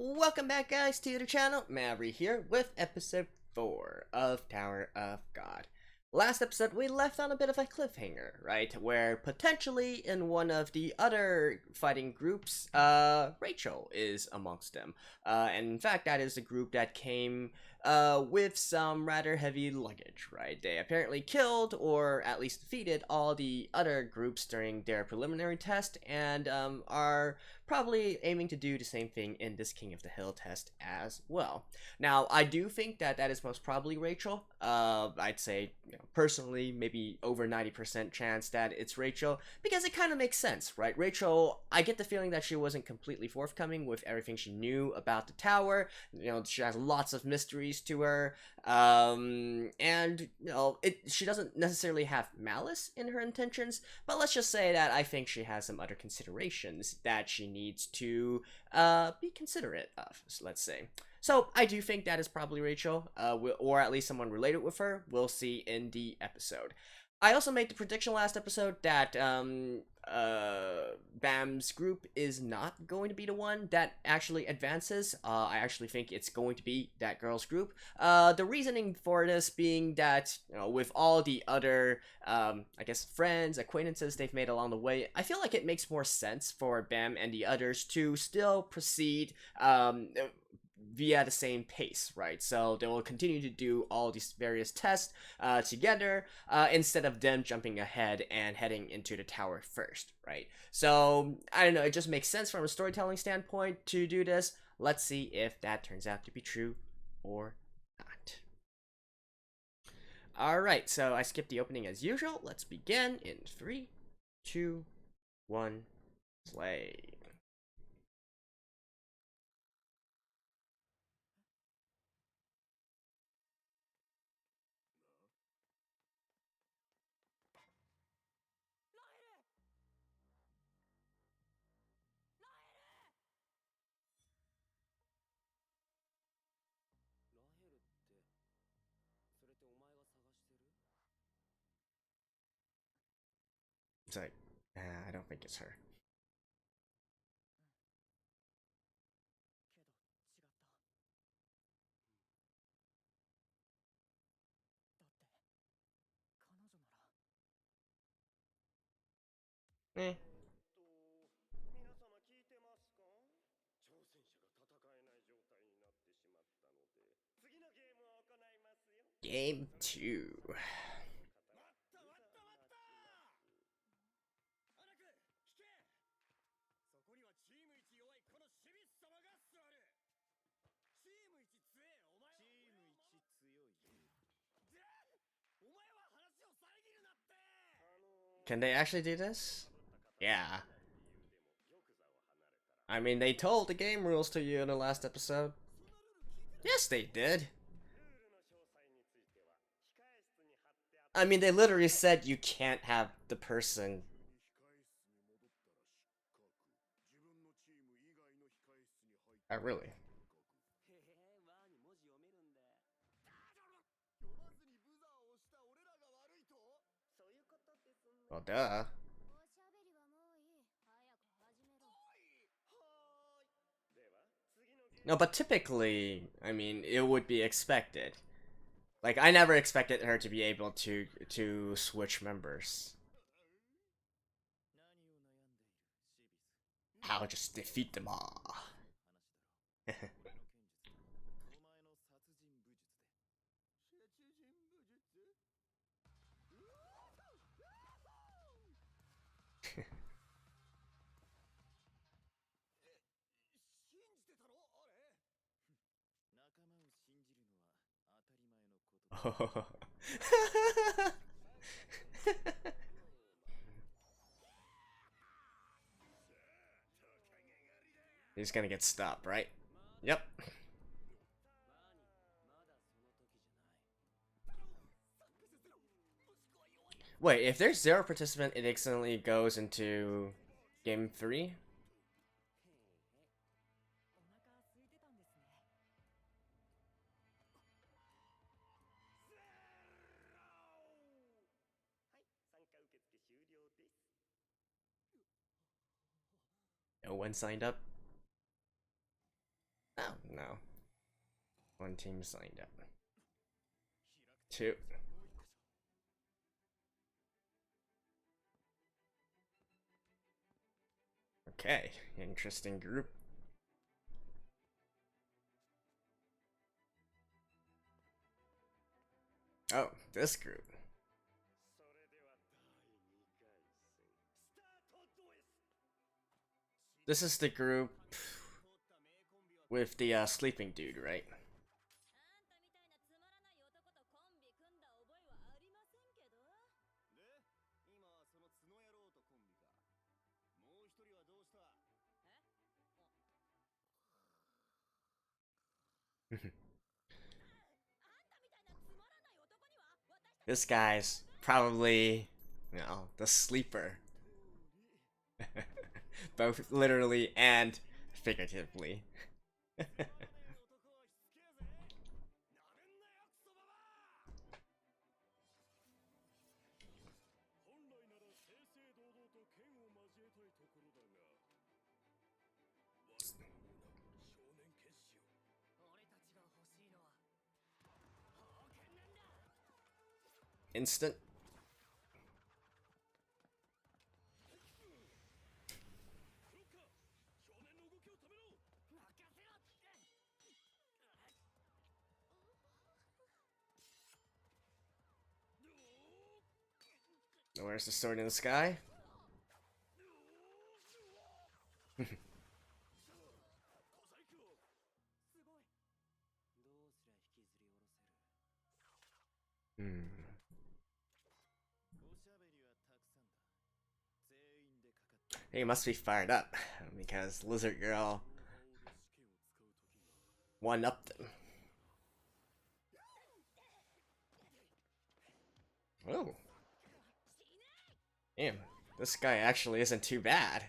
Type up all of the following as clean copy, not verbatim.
Welcome back, guys, to the channel. Maverick here with episode 4 of Tower of God. Last episode, we left on a bit of a cliffhanger, right? Where potentially in one of the other fighting groups, Rachel is amongst them. And in fact, that is the group that came with some rather heavy luggage, right? They apparently killed, or at least defeated, all the other groups during their preliminary test, and are probably aiming to do the same thing in this King of the Hill test as well. Now, I do think that that is most probably Rachel. I'd say, personally, maybe over 90% chance that it's Rachel, because it kind of makes sense, right? Rachel, I get the feeling that she wasn't completely forthcoming with everything she knew about the tower. She has lots of mysteries to her, and she doesn't necessarily have malice in her intentions, but let's just say that I think she has some other considerations that she needs to be considerate of, let's say. So I do think that is probably Rachel, or at least someone related with her. We'll see in the episode. I also made the prediction last episode that Bam's group is not going to be the one that actually advances. I actually think it's going to be that girl's group. The reasoning for this being that, with all the other, I guess, friends, acquaintances they've made along the way, I feel like it makes more sense for Bam and the others to still proceed, via the same pace, right? So they will continue to do all these various tests together, instead of them jumping ahead and heading into the tower first, right? So I don't know, it just makes sense from a storytelling standpoint to do this. Let's see if that turns out to be true or not. Alright, so I skipped the opening as usual. Let's begin in 3, 2, 1, play. It's like, I don't think it's her. Eh. Game 2. Can they actually do this? Yeah. I mean, they told the game rules to you in the last episode. Yes, they did. I mean, they literally said you can't have the person. Oh, really? Well, duh. No, but typically, I mean, it would be expected. Like, I never expected her to be able to switch members. I'll just defeat them all. He's gonna get stopped, right? Yep. Wait, if there's 0 participant, it instantly goes into game 3? No one signed up? Oh, no. One team's lined up. Two. Okay, interesting group. Oh, this group. This is the group with the sleeping dude, right? This guy's probably, the sleeper. Both literally and figuratively. Instant. Where's the sword in the sky? He must be fired up because Lizard Girl one-upped them. Oh. Damn, this guy actually isn't too bad.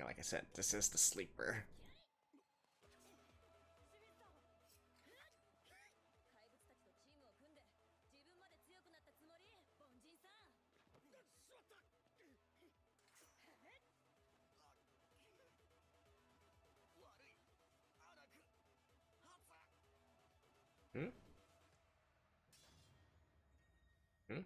Like I said, this is the sleeper. Hmm? Hmm?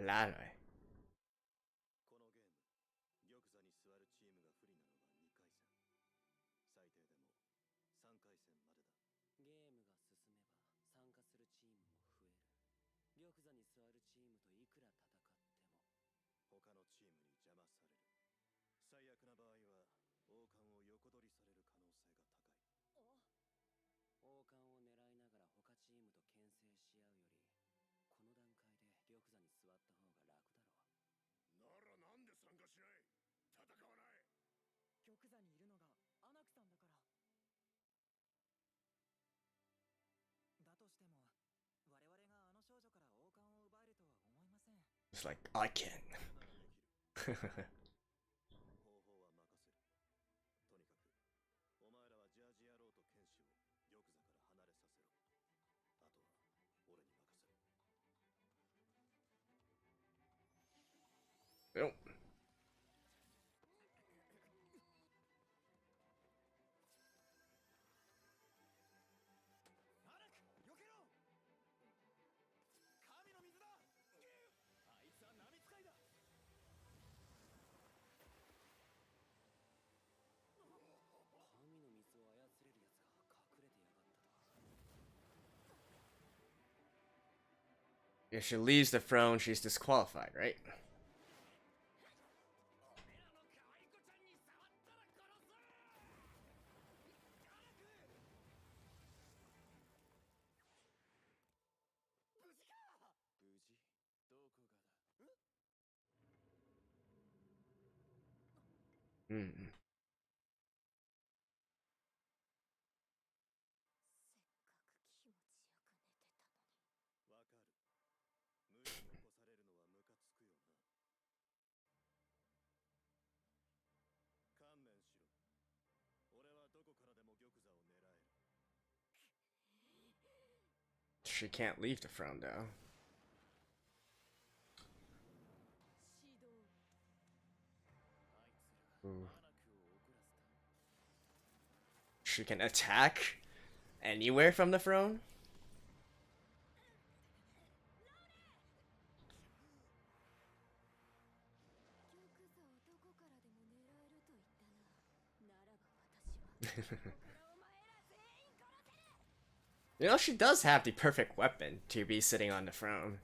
Claro. It's like, I can. If she leaves the throne, she's disqualified, right? Hmm. She can't leave the throne, though. Ooh. She can attack anywhere from the throne? You know, she does have the perfect weapon to be sitting on the throne.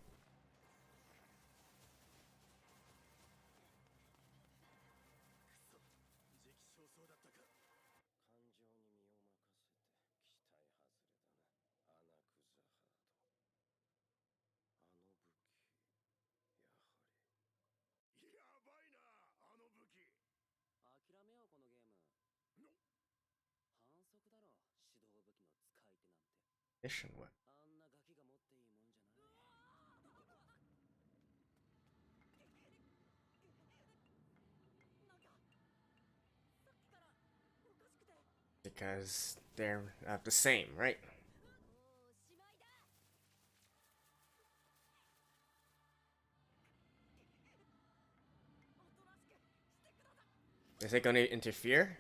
Mission weapon. Because they're the same, right? Is it gonna interfere?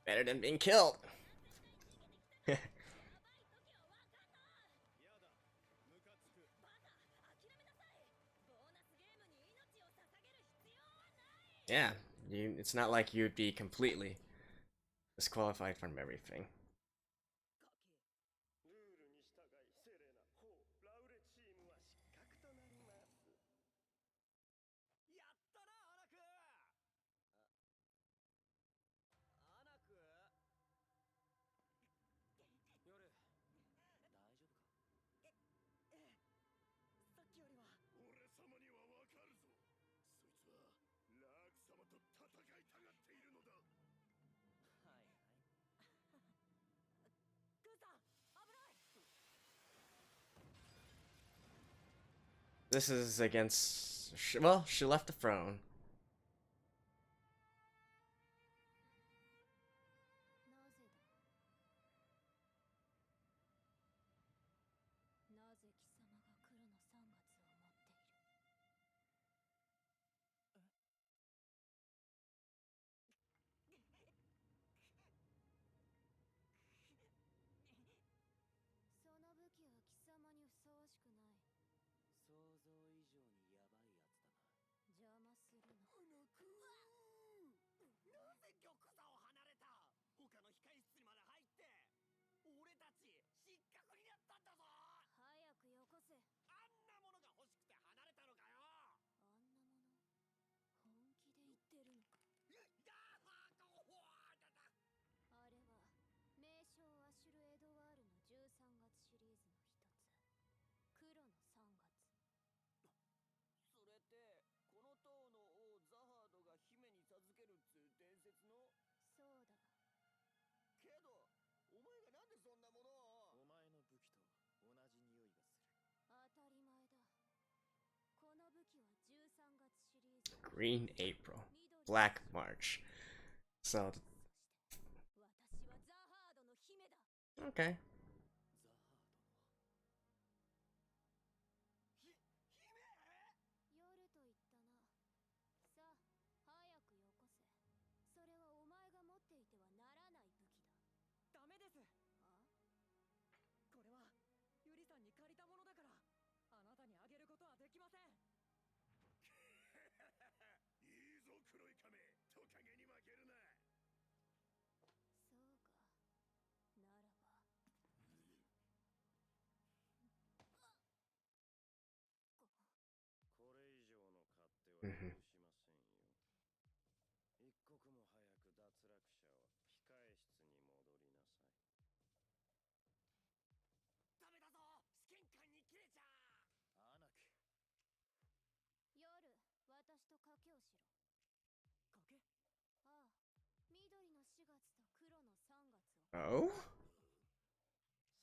Better than being killed. Yeah, it's not like you'd be completely disqualified from everything. This is against. Well, she left the throne. Green April, Black March. So, okay. Oh?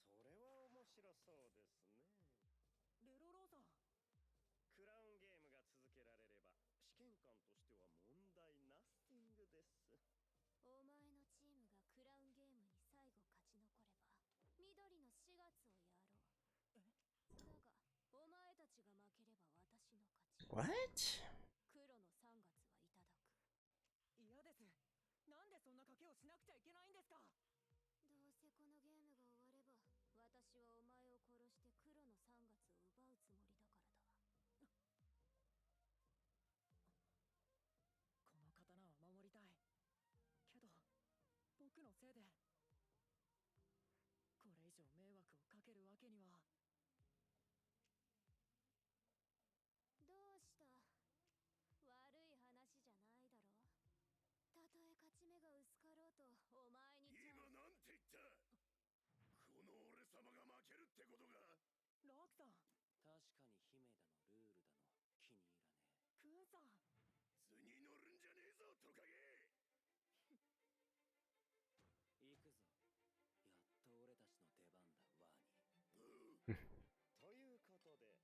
それは面白そうですね。レロローさん。クラウンゲームが続けられれば試験官としては問題ナッシングです。お前のチームがクラウンゲームに最後勝ち残れば緑の4月をやろう。だがお前たちが負ければ私の勝ち。 What? 黒の3月はいただく。嫌です。なんでそんな賭けをしなくちゃいけないんですか。どうせこのゲームが終われば私はお前を殺して黒の3月を奪うつもりだからだ。この刀は守りたいけど僕のせいでこれ以上迷惑をかけるわけには。どうした？悪い話じゃないだろ。たとえ勝ち目が薄かろうとお前に今なんて言った。この俺様が負けるってことが。ラークさん。確かに姫だのルールだの気に入らねえ。クーンさん。図に乗るんじゃねえぞトカゲ。行くぞ。やっと俺たちの出番だワニ。ということで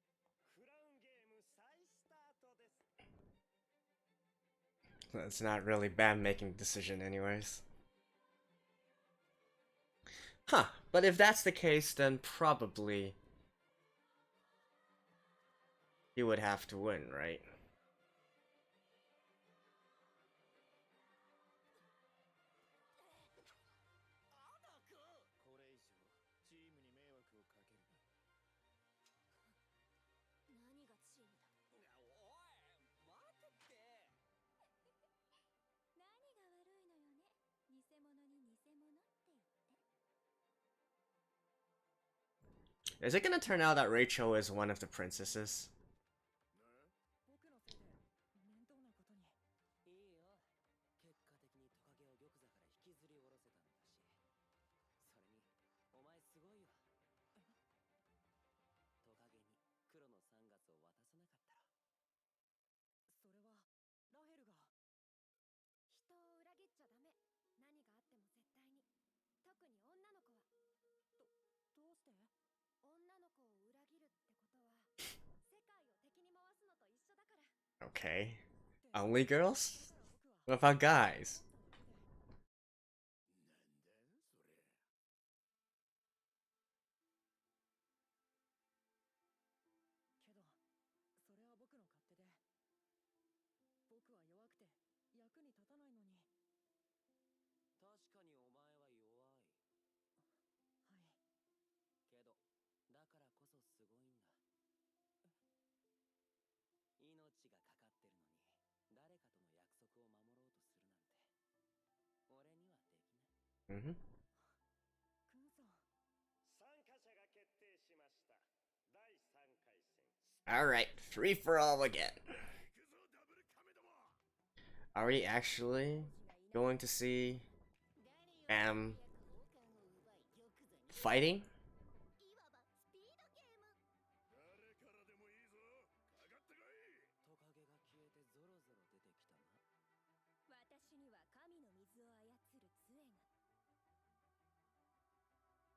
クラウンゲーム再スタートです。 It's not really bad making decision anyways. Huh, but if that's the case, then probably he would have to win, right? これ以上チームに迷惑をかけるな。何がチームだ。おい待てって。何が悪いのよね。偽物に偽物って言って。 Is it gonna turn out that Rachel is one of the princesses? 僕のせいで面倒なことに。いいよ。結果的にトカゲを玉座から引きずり下ろせたんだし。それにお前すごいよ。トカゲに黒の3月を渡さなかったら。それはラヘルが。人を裏切っちゃダメ。何があっても絶対に。特に女の子は。どうして？女の子を裏切るってことは世界を敵に回すのと一緒だから。 Okay. Only girls? What about guys? なんだそれ。けどそれは僕の勝手で僕は弱くて役に立たないのに。確かにお前は弱い。はい。けどだからこそすごいんだ。命がかかってるのに誰かとの約束を守ろうとするなんて俺にはできない。Mm-hmm. クンさん。参加者が決定しました。第3回戦。 Alright, free for all again. Are we actually going to see fighting? トカゲが消えてゾロゾロ出てきたな。私には神の水を操る杖が。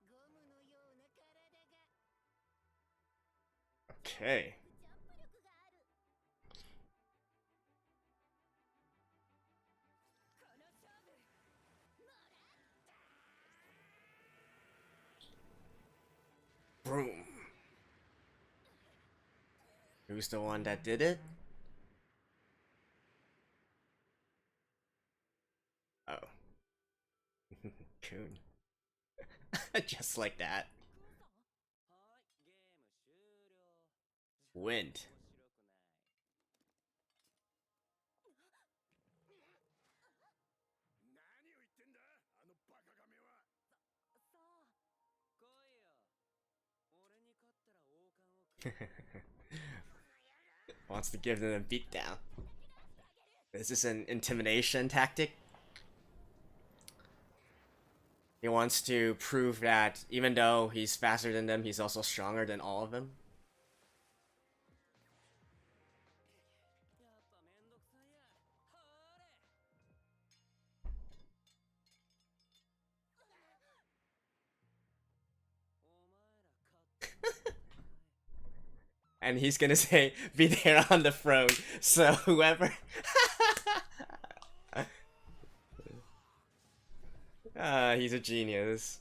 ゴムのような体が。 Okay. ジャンプ力がある。この勝負もらった。 Boom. Who's the one that did it? Oh. Coon. Just like that. はい、ゲーム終了。 Wind. 面白くない。何を言ってんだあのバカガメは。さあ。来いよ。俺に勝ったら王冠をくれ。 Wants to give them a beatdown. Is this an intimidation tactic? He wants to prove that even though he's faster than them, he's also stronger than all of them. やっぱめんどくさいや。はーれ。and he's gonna say, "Be there on the throne." So whoever, he's a genius.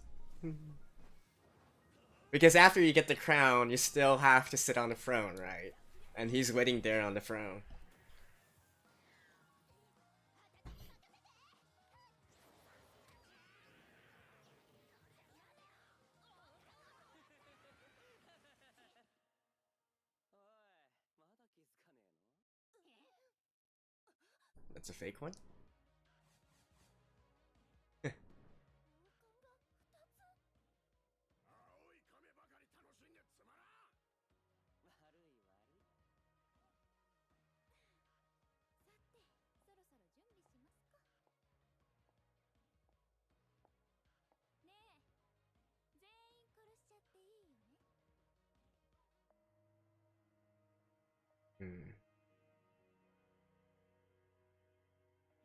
Because after you get the crown, you still have to sit on the throne, right? And he's waiting there on the throne. That's a fake one? 青い亀ばかり楽しんでつまらん。悪い悪い。さて、そろそろ準備しますか。ねえ、全員殺しちゃっていいよね。Hmm. もちろ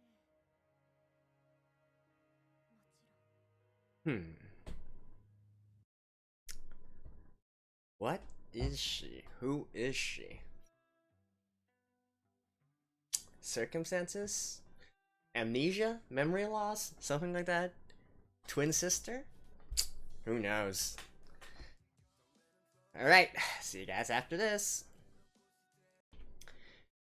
ん。 Hmm. What is she? Who is she? Circumstances? Amnesia? Memory loss? Something like that? Twin sister? Who knows? Alright, see you guys after this.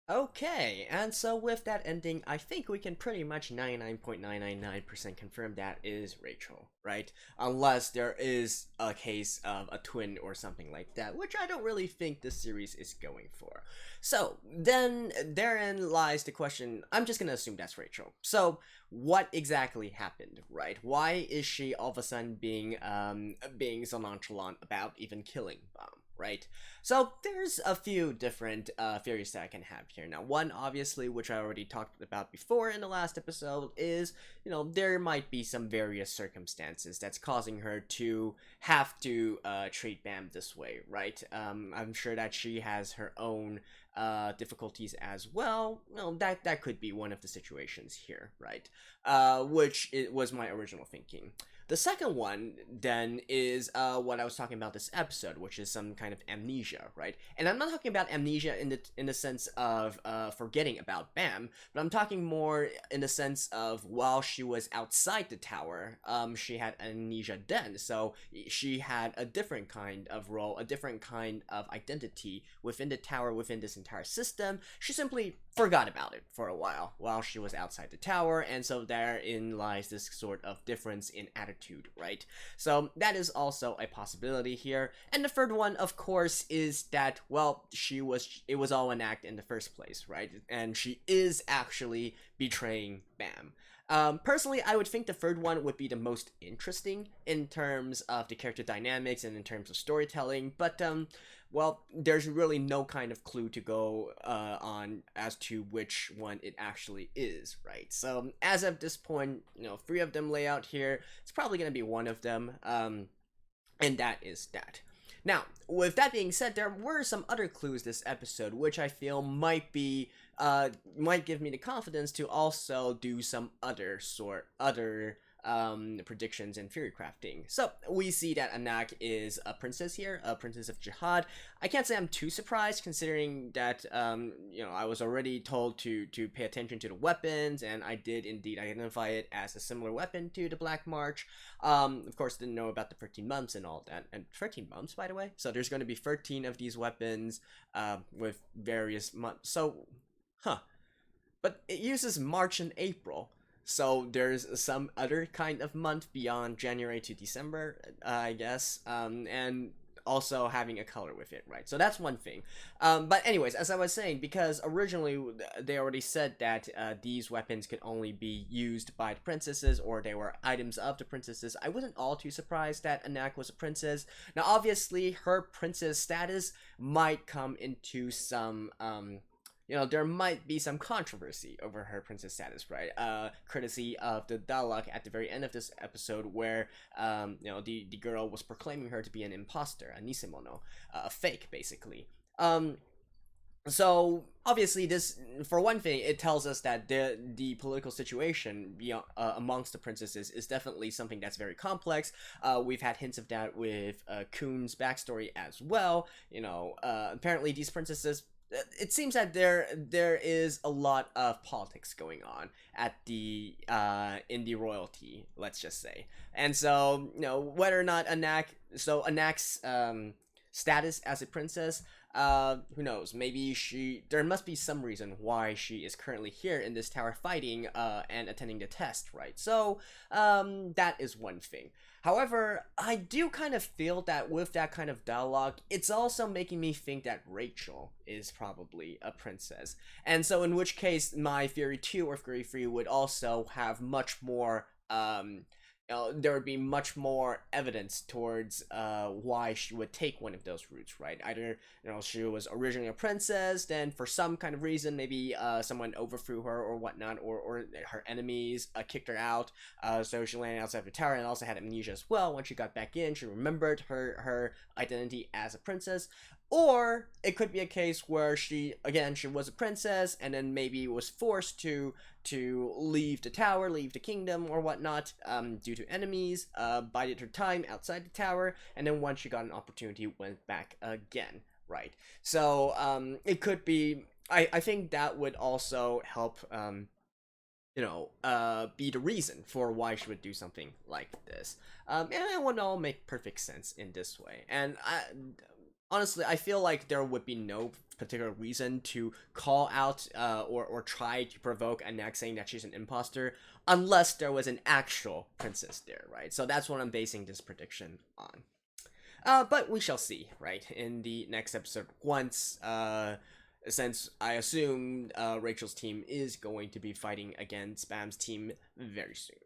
Okay, and so with that ending, I think we can pretty much 99.999% confirm that is Rachel, right? Unless there is a case of a twin or something like that, which I don't really think this series is going for. So, then therein lies the question, I'm just gonna assume that's Rachel. So, what exactly happened, right? Why is she all of a sudden being so nonchalant about even killing Bomb, right? So there's a few different theories that I can have here. Now, one obviously, which I already talked about before in the last episode, is, you know, there might be some various circumstances that's causing her to have to treat Bam this way, right? I'm sure that she has her own difficulties as well. No, that could be one of the situations here, right? Which it was my original thinking. The second one, then, is what I was talking about this episode, which is some kind of amnesia, right? And I'm not talking about amnesia in the sense of forgetting about Bam, but I'm talking more in the sense of while she was outside the tower, she had amnesia then, so she had a different kind of role, a different kind of identity within the tower, within this entire system. She simply forgot about it for a while she was outside the tower, and so therein lies this sort of difference in attitude, right? So that is also a possibility here. And the third one, of course, is that, well, it was all an act in the first place, right? And she is actually betraying Bam. Personally, I would think the third one would be the most interesting in terms of the character dynamics and in terms of storytelling, but well, there's really no kind of clue to go on as to which one it actually is, right? So as of this point, you know, three of them lay out here. It's probably going to be one of them, and that is that. Now, with that being said, there were some other clues this episode, which I feel might give me the confidence to also do some other predictions and theory crafting. So we see that Anak is a princess here, a princess of Jihad. I can't say I'm too surprised considering that you know, I was already told to pay attention to the weapons, and I did indeed identify it as a similar weapon to the Black March. Of course, didn't know about the 13 months and all that, and 13 months, by the way. So there's going to be 13 of these weapons with various months. So, but it uses March and April. So there's some other kind of month beyond January to December, I guess, and also having a color with it, right? So that's one thing. But anyways, as I was saying, because originally they already said that these weapons could only be used by the princesses, or they were items of the princesses, I wasn't all too surprised that Anak was a princess. Now, obviously, her princess status might come into some you know, there might be some controversy over her princess status, right? Courtesy of the dialogue at the very end of this episode where, you know, the girl was proclaiming her to be an imposter, a nisemono, a fake, basically. So obviously, this, for one thing, it tells us that the political situation beyond, amongst the princesses is definitely something that's very complex. We've had hints of that with Kuhn's backstory as well. Apparently these princesses. It seems that there is a lot of politics going on at the in the royalty, let's just say, and so whether or not Anak's status as a princess, who knows? Maybe there must be some reason why she is currently here in this tower fighting, and attending the test, right? So, that is one thing. However, I do kind of feel that with that kind of dialogue, it's also making me think that Rachel is probably a princess. And so, in which case, my theory 2 or theory 3 would also have much more, there would be much more evidence towards why she would take one of those routes, right? Either she was originally a princess, then for some kind of reason, maybe someone overthrew her or whatnot, or her enemies kicked her out, so she landed outside of the tower and also had amnesia as well. When she got back in, she remembered her identity as a princess. Or it could be a case where she was a princess and then maybe was forced to leave the tower, leave the kingdom or whatnot, due to enemies, bided her time outside the tower, and then once she got an opportunity, went back again, right? So, it could be, I think that would also help, be the reason for why she would do something like this. And it would all make perfect sense in this way. And honestly, I feel like there would be no particular reason to call out or try to provoke Anak saying that she's an imposter unless there was an actual princess there, right? So that's what I'm basing this prediction on. But we shall see, right, in the next episode, once, since I assume Rachel's team is going to be fighting against Spam's team very soon.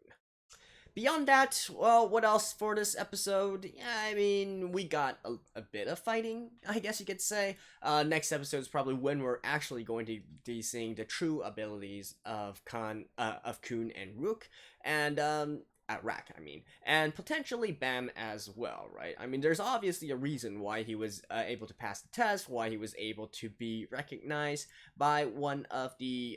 Beyond that, well, what else for this episode? Yeah, I mean, we got a bit of fighting, I guess you could say. Next episode is probably when we're actually going to be seeing the true abilities of Kuhn and Rook, and Rak, I mean, and potentially Bam as well, right? I mean, there's obviously a reason why he was able to pass the test, why he was able to be recognized by one of the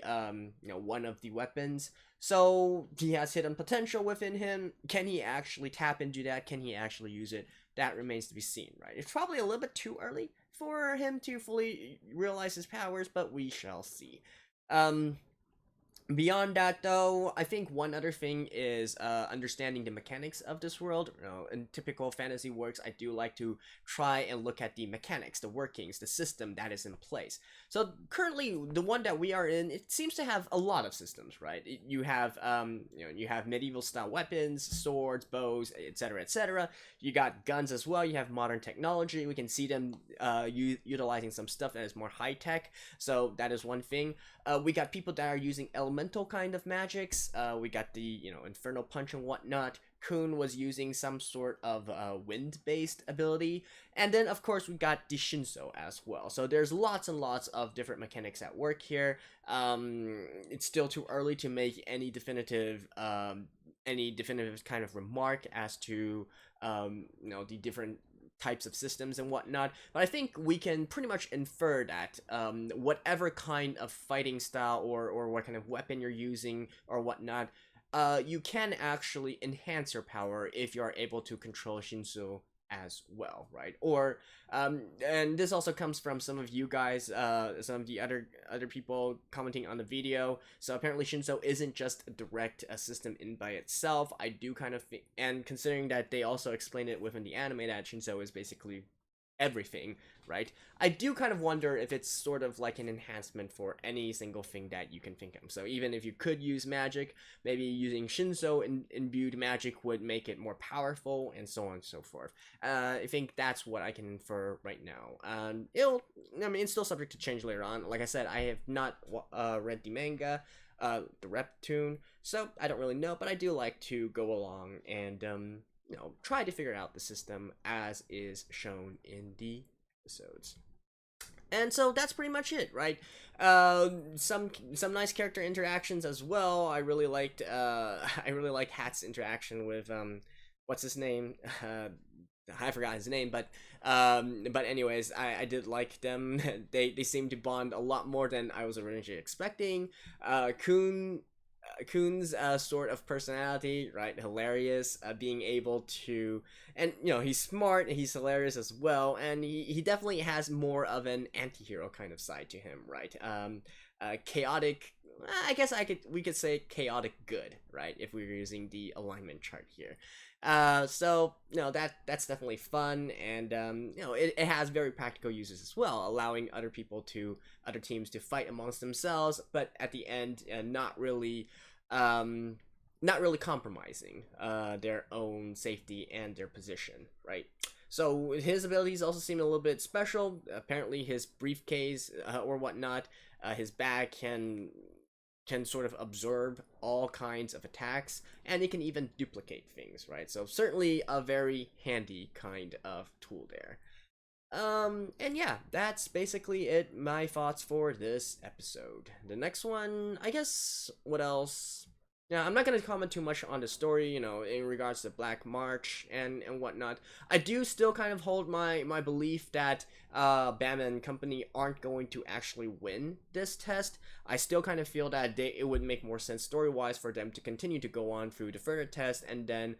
weapons. So he has hidden potential within him. Can he actually tap into that? Can he actually use it? That remains to be seen, right? It's probably a little bit too early for him to fully realize his powers, but we shall see. Beyond that, though, I think one other thing is understanding the mechanics of this world. In typical fantasy works, I do like to try and look at the mechanics, the workings, the system that is in place. So currently, the one that we are in, it seems to have a lot of systems, right? You have medieval style weapons, swords, bows, etc., etc. You got guns as well. You have modern technology. We can see them utilizing some stuff that is more high tech. So that is one thing. We got people that are using elemental kind of magics. We got the infernal punch and whatnot. Kuhn was using some sort of wind-based ability, and then of course we got the Shinso as well. So there's lots and lots of different mechanics at work here. It's still too early to make any definitive kind of remark as to the different types of systems and whatnot, but I think we can pretty much infer that whatever kind of fighting style or what kind of weapon you're using or whatnot, you can actually enhance your power if you are able to control Shinso as well, right? Or and this also comes from some of you guys, some of the other people commenting on the video. So apparently Shinso isn't just a direct system in by itself. I do kind of and considering that they also explain it within the anime that Shinso is basically everything, right? I do kind of wonder if it's sort of like an enhancement for any single thing that you can think of. So even if you could use magic, maybe using Shinso imbued magic would make it more powerful, and so on and so forth. I think that's what I can infer right now. It's still subject to change later on. Like I said, I have not read the manga, the webtoon, so I don't really know, but I do like to go along and try to figure out the system as is shown in the episodes. And so that's pretty much it, right? Some nice character interactions as well. I really liked Hat's interaction with what's his name? I forgot his name, but anyways, I did like them. They seem to bond a lot more than I was originally expecting. Kun's sort of personality, right? Hilarious, being able to, and he's smart, he's hilarious as well, and he definitely has more of an anti-hero kind of side to him, right? Chaotic. I guess we could say chaotic good, right? If we were using the alignment chart here. So that's definitely fun, and it has very practical uses as well, allowing other teams to fight amongst themselves, but at the end, not really compromising their own safety and their position, right? So his abilities also seem a little bit special. Apparently, his briefcase or whatnot, his bag can sort of absorb all kinds of attacks, and it can even duplicate things, right? So certainly a very handy kind of tool there. And yeah, that's basically it. My thoughts for this episode. The next one, I guess, what else? Yeah, I'm not gonna comment too much on the story, in regards to Black March and whatnot. I do still kind of hold my belief that Bam and company aren't going to actually win this test. I still kind of feel that it would make more sense story-wise for them to continue to go on through the further test, and then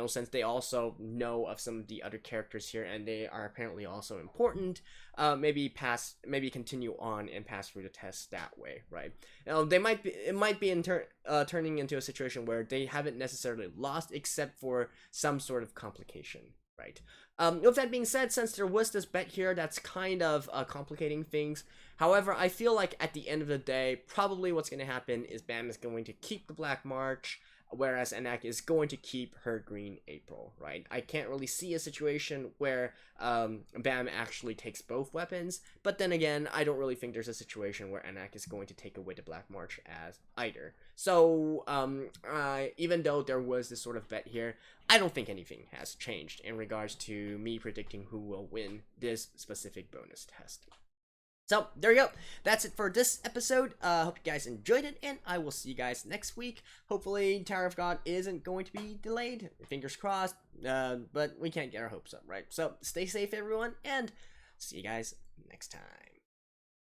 since they also know of some of the other characters here and they are apparently also important, maybe continue on and pass through the test that way, right? It might be turning into a situation where they haven't necessarily lost, except for some sort of complication, right? With that being said, since there was this bet here, that's kind of complicating things. However, I feel like at the end of the day, probably what's going to happen is Bam is going to keep the Black March, whereas Anak is going to keep her Green April, right? I can't really see a situation where Bam actually takes both weapons, but then again, I don't really think there's a situation where Anak is going to take away the Black March as either. So, even though there was this sort of bet here, I don't think anything has changed in regards to me predicting who will win this specific bonus test. So, there you go. That's it for this episode. Hope you guys enjoyed it, and I will see you guys next week. Hopefully, Tower of God isn't going to be delayed. Fingers crossed, but we can't get our hopes up, right? So, stay safe, everyone, and see you guys next time.